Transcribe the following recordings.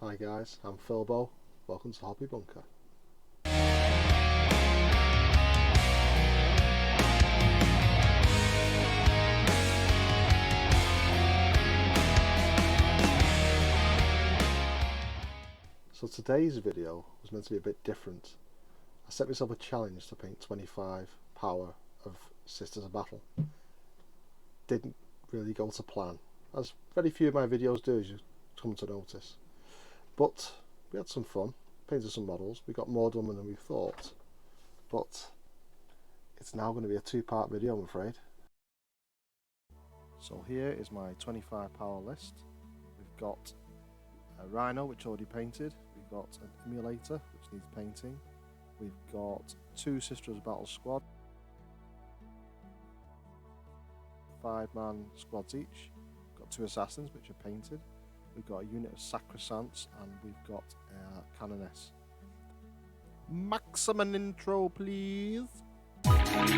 Hi guys, I'm Philbo. Welcome to the Hobby Bunker. So today's video was meant to be a bit different. I set myself a challenge to paint 25 power of Sisters of Battle. Didn't really go to plan, as very few of my videos do, as you come to notice. But we had some fun, painted some models, we got more done than we thought. But it's now going to be a two-part video, I'm afraid. So here is my 25 power list. We've got a Rhino, which already painted. We've got an Emulator, which needs painting. We've got two Sisters of Battle squad, 5-man squads each. We've got two Assassins, which are painted. We've got a unit of Sacrosants, and we've got a Canoness. Maximum intro, please. We're going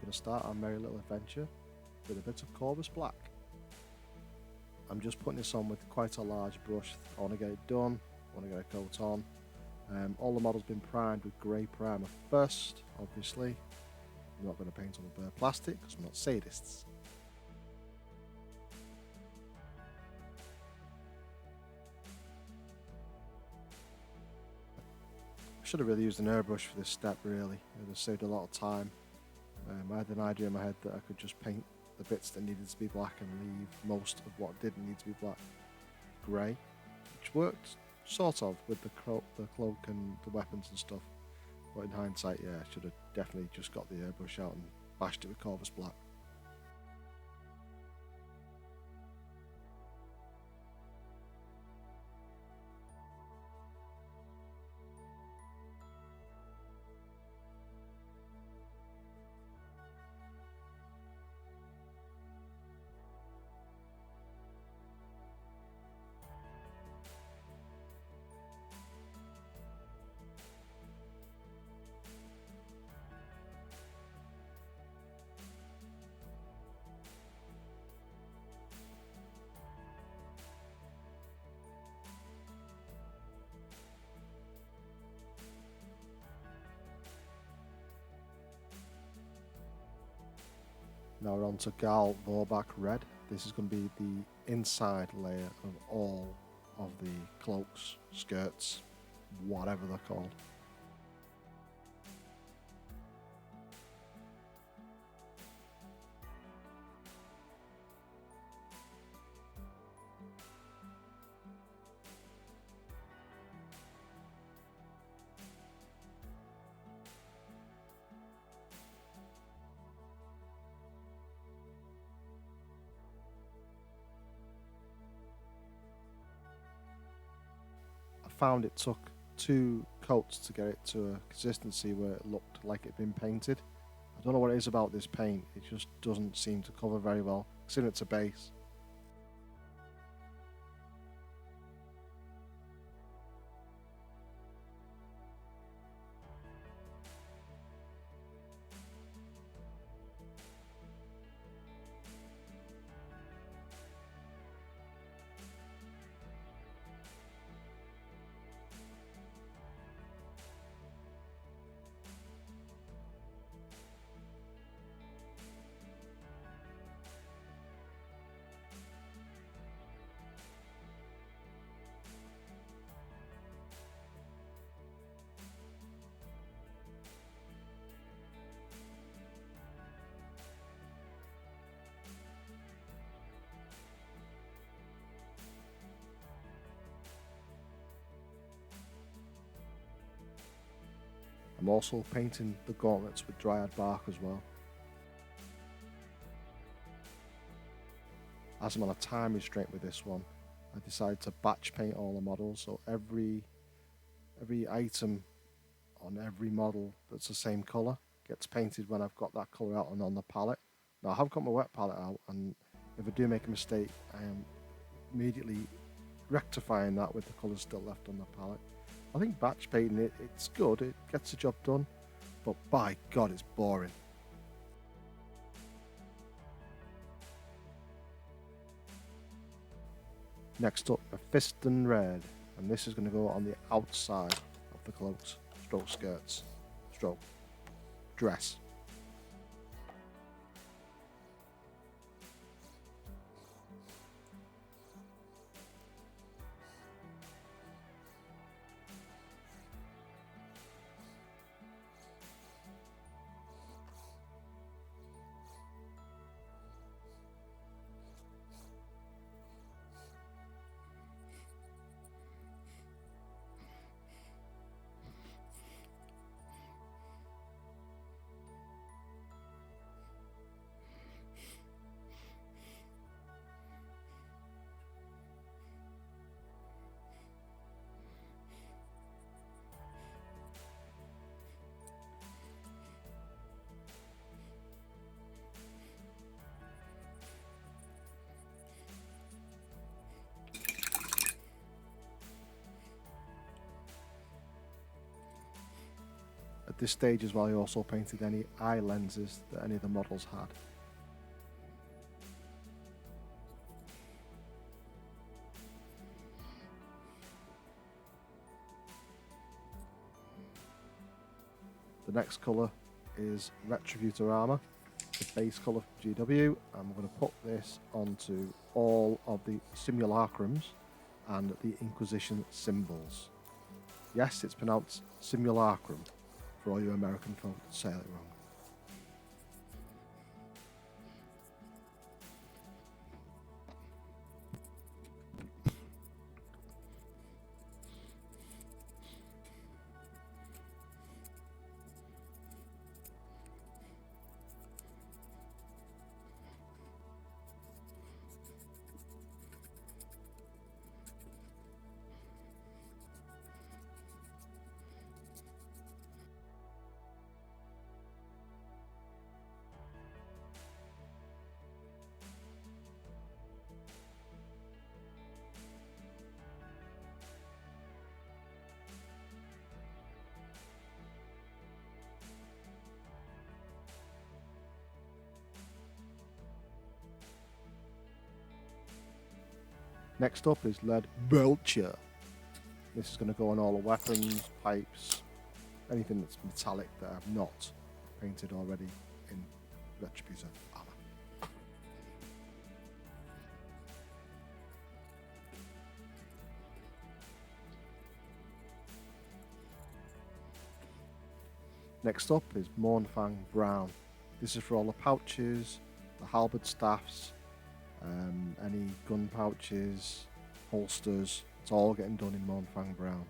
to start our merry little adventure with a bit of Corvus Black. I'm just putting this on with quite a large brush. I want to get it done, I want to get a coat on. All the models been primed with grey primer first, obviously. I'm not going to paint on the bare plastic because we're not sadists. I should have really used an airbrush for this step, really. It would have saved a lot of time. I had an idea in my head that I could just paint the bits that needed to be black and leave most of what didn't need to be black grey, which worked sort of with the cloak and the weapons and stuff. But in hindsight, yeah, I should have definitely just got the airbrush out and bashed it with Corvus Black. Now we're on to Gal Vorbak Red. This is going to be the inside layer of all of the cloaks, skirts, whatever they're called. Found it took 2 coats to get it to a consistency where it looked like it'd been painted. I don't know what it is about this paint, it just doesn't seem to cover very well, considering it's a base. I'm also painting the gauntlets with Dryad Bark as well. As I'm on a time restraint with this one, I decided to batch paint all the models, so every item on every model that's the same colour gets painted when I've got that colour out and on the palette. Now I have got my wet palette out, and if I do make a mistake, I am immediately rectifying that with the colours still left on the palette. I think batch painting, it's good, it gets the job done, but by God it's boring. Next up, a Fiston Red, and this is going to go on the outside of the cloaks, stroke skirts, stroke dress. At this stage as well, I also painted any eye lenses that any of the models had. The next colour is Retributor Armour, the base colour for GW, and we're going to put this onto all of the simulacrums and the Inquisition symbols. Yes, it's pronounced simulacrum for all you American folk that say it wrong. Next up is lead Vulture. This is going to go on all the weapons, pipes, anything that's metallic that I've not painted already in Retributor Armour. Next up is Monfang Brown. This is for all the pouches, the halberd staffs, any gun pouches, holsters. It's all getting done in Monfang Brown.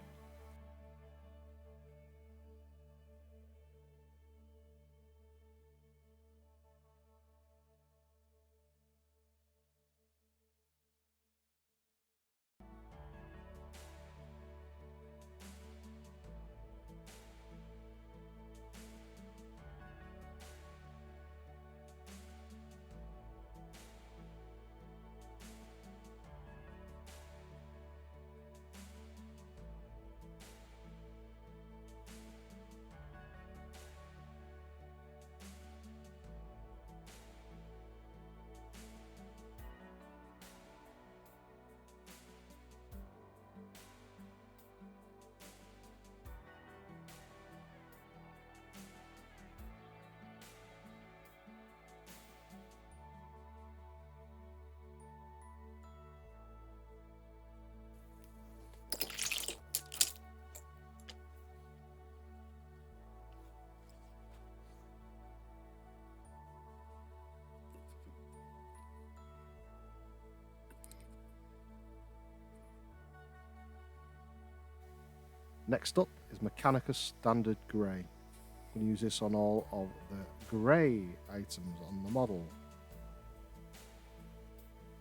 Next up is Mechanicus Standard Grey. I'm going to use this on all of the grey items on the model.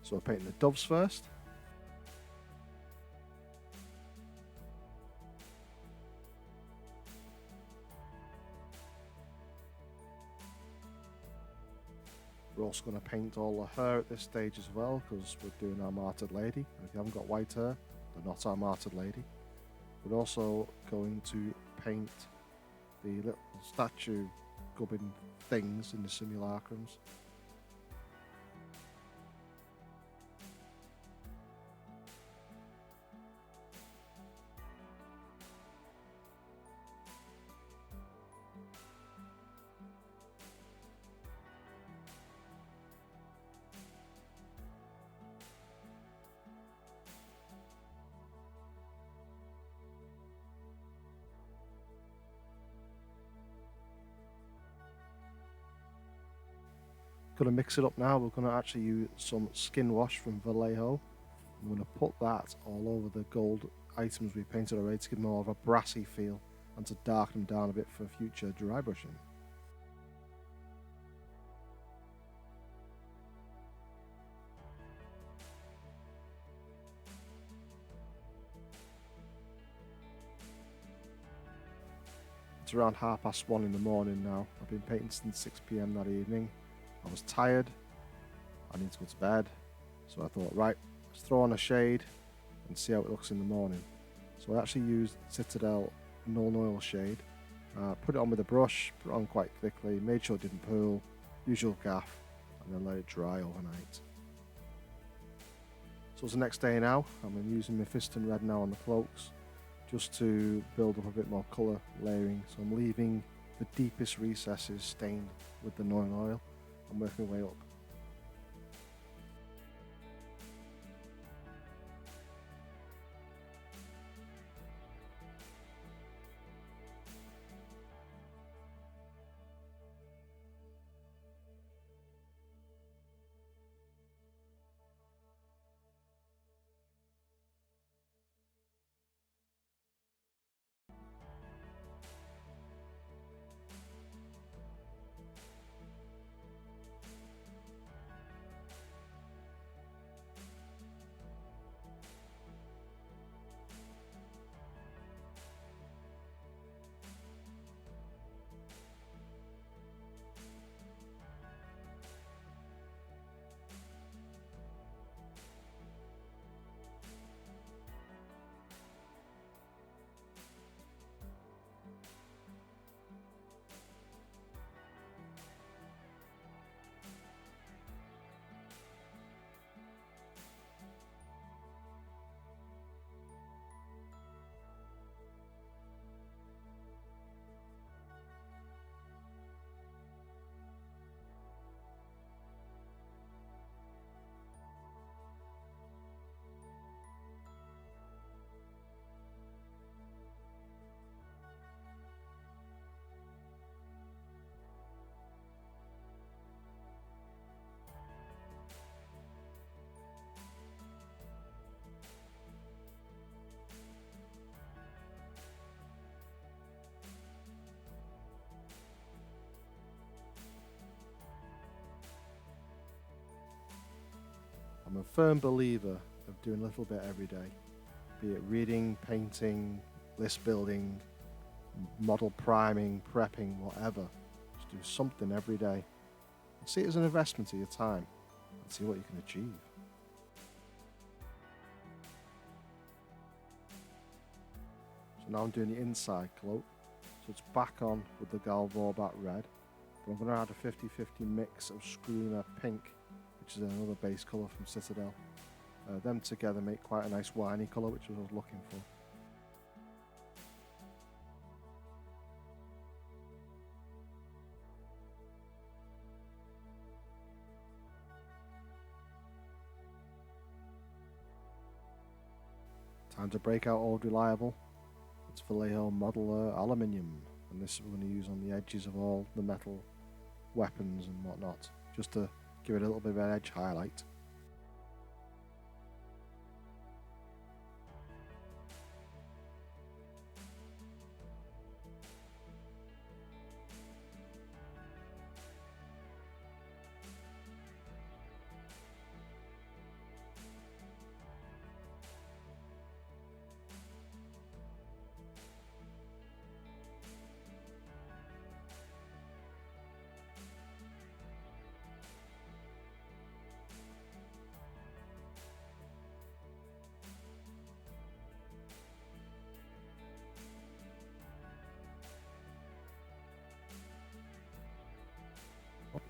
So we're painting the doves first. We're also going to paint all the hair at this stage as well, because we're doing our martyred lady. And if you haven't got white hair, they're not our martyred lady. We're also going to paint the little statue gubbin things in the simulacrums. Going to mix it up now. We're going to actually use some skin wash from Vallejo. I'm going to put that all over the gold items we painted already to give them more of a brassy feel and to darken them down a bit for future dry brushing. It's around 1:30 in the morning now. I've been painting since 6 PM that evening. I was tired. I need to go to bed. So I thought, right, let's throw on a shade and see how it looks in the morning. So I actually used Citadel Null Oil shade. Put it on with a brush, put it on quite thickly, made sure it didn't pool, usual gaff, and then let it dry overnight. So it's the next day now. I'm using Mephiston Red now on the cloaks, just to build up a bit more colour layering. So I'm leaving the deepest recesses stained with the Null Oil and working my way up. I'm a firm believer of doing a little bit every day, be it reading, painting, list building, model priming, prepping, whatever. Just do something every day. See it as an investment of your time and see what you can achieve. So now I'm doing the inside cloak. So it's back on with the Galvorbat red. But I'm going to add a 50-50 mix of Screamer pink, which is another base colour from Citadel. Them together make quite a nice winey colour, which is what I was looking for. Time to break out Old Reliable. It's Vallejo Modeler Aluminium, and this we're going to use on the edges of all the metal weapons and whatnot, just to give it a little bit of an edge highlight.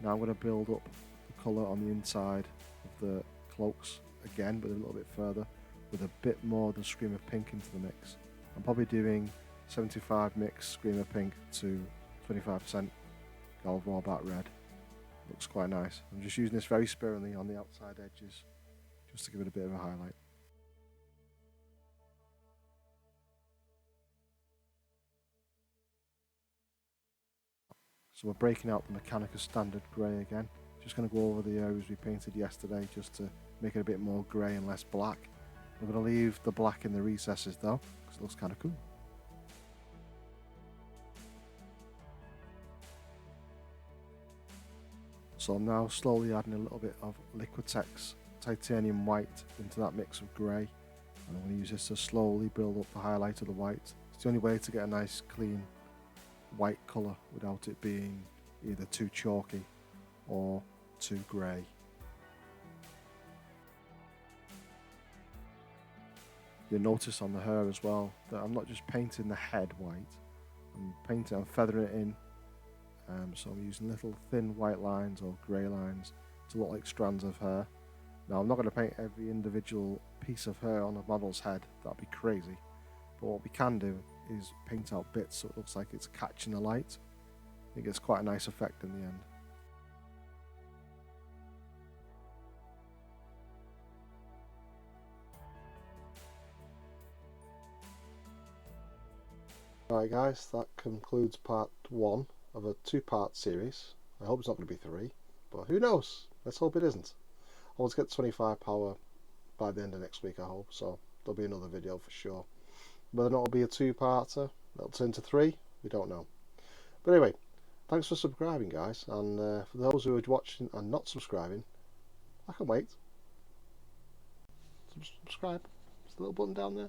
Now I'm going to build up the colour on the inside of the cloaks again, but a little bit further, with a bit more of the Screamer Pink into the mix. I'm probably doing 75 mix Screamer Pink to 25% Galvorbat Red. Looks quite nice. I'm just using this very sparingly on the outside edges, just to give it a bit of a highlight. So we're breaking out the Mechanicus Standard Grey again, Just going to go over the areas we painted yesterday just to make it a bit more grey and less black. I'm going to leave the black in the recesses though, because it looks kind of cool. So I'm now slowly adding a little bit of Liquitex titanium white into that mix of grey. And I'm going to use this to slowly build up the highlight of the white. It's the only way to get a nice clean white colour without it being either too chalky or too grey. You'll notice on the hair as well that I'm not just painting the head white, I'm feathering it in. So I'm using little thin white lines or grey lines to look like strands of hair. Now I'm not going to paint every individual piece of hair on a model's head, that'd be crazy. But what we can do is paint out bits so it looks like it's catching the light. It gets quite a nice effect in the end. Alright guys, that concludes part 1 of a 2-part series. I hope it's not going to be 3, but who knows? Let's hope it isn't. I want to get 25 power by the end of next week, I hope, so there'll be another video for sure. Whether or not it'll be a 2-parter, that'll turn to 3, we don't know. But anyway, thanks for subscribing guys, and for those who are watching and not subscribing, I can wait. Subscribe. There's a little button down there.